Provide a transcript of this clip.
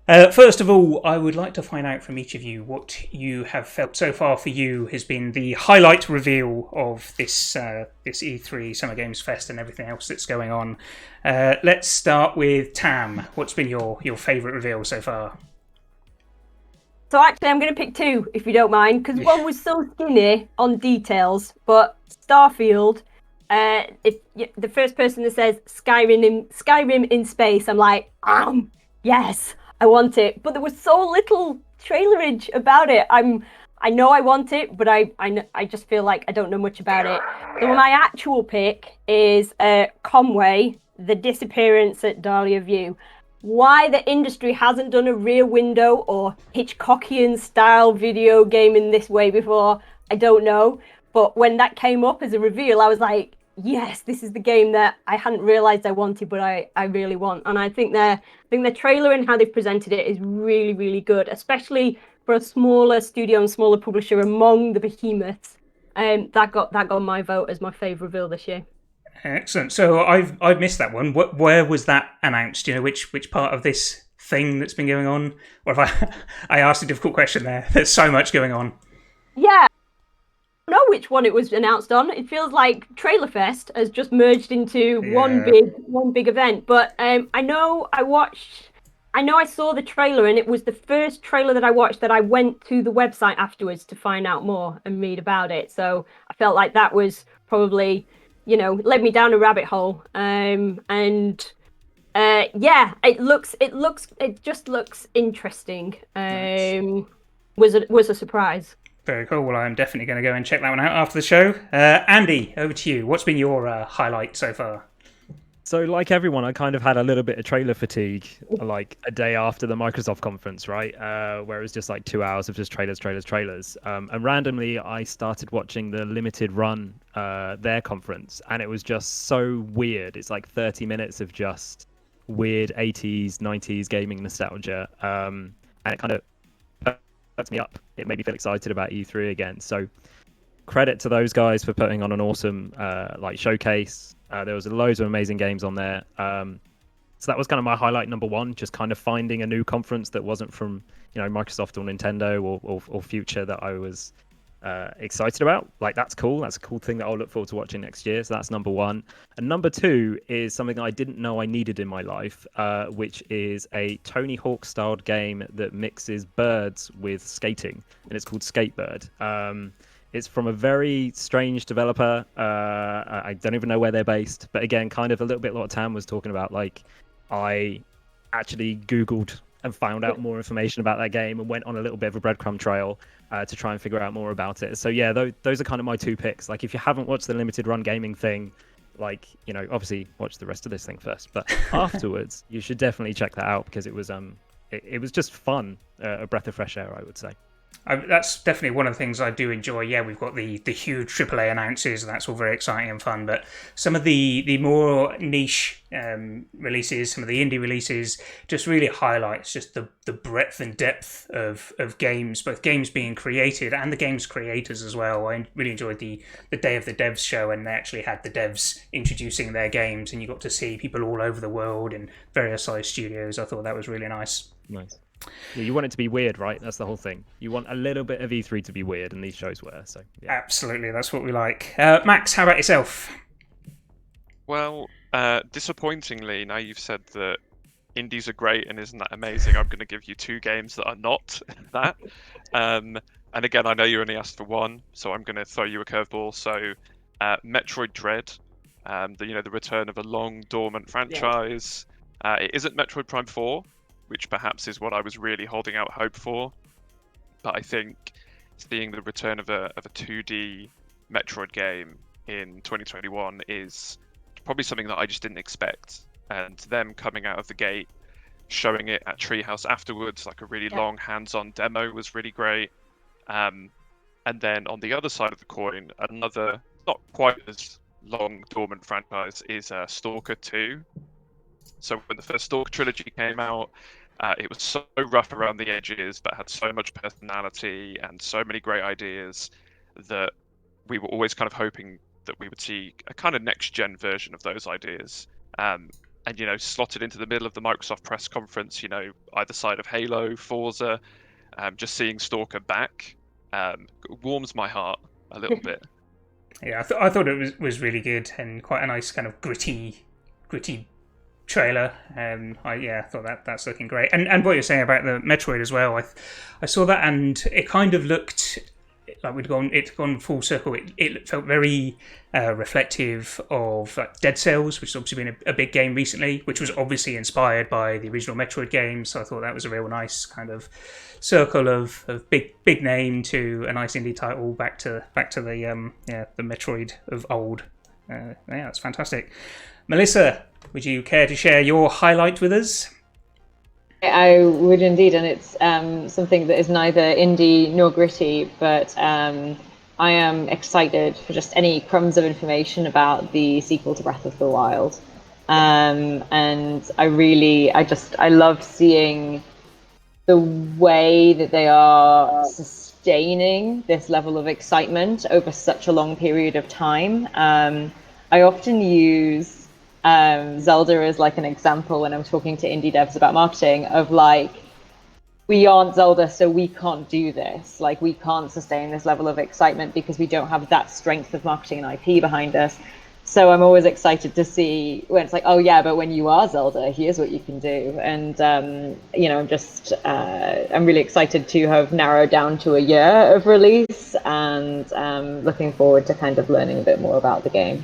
First of all, I would like to find out from each of you what you have felt so far for you has been the highlight reveal of this E3 Summer Games Fest and everything else that's going on. Let's start with Tam. What's been your favourite reveal so far? So actually, I'm going to pick two, if you don't mind, because one was so skinny on details, but Starfield, if the first person that says Skyrim in space, I'm like, yes, I want it. But there was so little trailerage about it. I know I want it, but I just feel like I don't know much about it. So my actual pick is Conway, The Disappearance at Dahlia View. Why the industry hasn't done a Rear Window or Hitchcockian style video game in this way before, I don't know. But when that came up as a reveal, I was like, yes, this is the game that I hadn't realized I wanted, but I really want. And I think the trailer and how they've presented it is really, really good, especially for a smaller studio and smaller publisher among the behemoths. That got my vote as my favourite reveal this year. Excellent. So I've missed that one. Where was that announced? Do you know which part of this thing that's been going on? Or if I I asked a difficult question there. There's so much going on. Yeah, know which one it was announced on. It feels like Trailer Fest has just merged into Yeah. one big event. But I know I saw the trailer and it was the first trailer that I watched that I went to the website afterwards to find out more and read about it. So I felt like that was probably, led me down a rabbit hole. And yeah, it just looks interesting. Nice. Was a surprise. Very cool. Well, I'm definitely going to go and check that one out after the show. Andy, over to you. What's been your highlight so far? So, like everyone, I kind of had a little bit of trailer fatigue, like a day after the Microsoft conference, right? Where it was just like 2 hours of just trailers, trailers, trailers. And randomly, I started watching the limited run their conference, and it was just so weird. It's like 30 minutes of just weird 80s, 90s gaming nostalgia, and it kind of perked me up. It made me feel excited about E3 again. So credit to those guys for putting on an awesome like showcase. There was loads of amazing games on there. So that was kind of my highlight number one, just kind of finding a new conference that wasn't from Microsoft or Nintendo or Future that I was excited about. Like that's cool. That's a cool thing that I'll look forward to watching next year. So that's number one. And number two is something I didn't know I needed in my life, which is a Tony Hawk styled game that mixes birds with skating, and it's called Skatebird. It's from a very strange developer. I don't even know where they're based, but again, kind of a little bit like what Tam was talking about. Like, I actually Googled and found out more information about that game and went on a little bit of a breadcrumb trail to try and figure out more about it. So yeah, those are kind of my two picks. Like, if you haven't watched the limited run gaming thing, like obviously watch the rest of this thing first, but afterwards, you should definitely check that out because it was just fun, a breath of fresh air, I would say. That's definitely one of the things I do enjoy. Yeah, we've got the huge AAA announces, and that's all very exciting and fun. But some of the more niche releases, some of the indie releases, just really highlights just the breadth and depth of games, both games being created and the games creators as well. I really enjoyed the Day of the Devs show, and they actually had the devs introducing their games, and you got to see people all over the world in various size studios. I thought that was really nice. Nice. Yeah, you want it to be weird, right? That's the whole thing. You want a little bit of E3 to be weird, and these shows were. So yeah. Absolutely, that's what we like. Max, how about yourself? Well, disappointingly, now you've said that indies are great and isn't that amazing, I'm going to give you two games that are not that. And again, I know you only asked for one, so I'm going to throw you a curveball. So, Metroid Dread, the return of a long dormant franchise. It isn't Metroid Prime 4, which perhaps is what I was really holding out hope for. But I think seeing the return of a 2D Metroid game in 2021 is probably something that I just didn't expect. And them coming out of the gate, showing it at Treehouse afterwards, like a really long hands-on demo, was really great. And then on the other side of the coin, another not quite as long dormant franchise is Stalker 2. So when the first Stalker trilogy came out, it was so rough around the edges, but had so much personality and so many great ideas that we were always kind of hoping that we would see a kind of next-gen version of those ideas. and slotted into the middle of the Microsoft press conference, either side of Halo, Forza, just seeing Stalker back warms my heart a little bit. Yeah, I thought it was really good and quite a nice kind of gritty trailer. I thought that's looking great. And what you're saying about the Metroid as well, I saw that and it kind of looked like it's gone full circle. It felt very reflective of Dead Cells, which has obviously been a big game recently, which was obviously inspired by the original Metroid game. So I thought that was a real nice kind of circle of big name to a nice indie title back to the Metroid of old. That's fantastic. Melissa, would you care to share your highlight with us? I would indeed, and it's something that is neither indie nor gritty, but I am excited for just any crumbs of information about the sequel to Breath of the Wild. And I love seeing the way that they are sustaining this level of excitement over such a long period of time. I often use Zelda as like an example when I'm talking to indie devs about marketing of like, we aren't Zelda, so we can't do this. Like, we can't sustain this level of excitement because we don't have that strength of marketing and IP behind us. So I'm always excited to see when it's like, oh yeah, but when you are Zelda, here's what you can do. And I'm really excited to have narrowed down to a year of release, and looking forward to kind of learning a bit more about the game.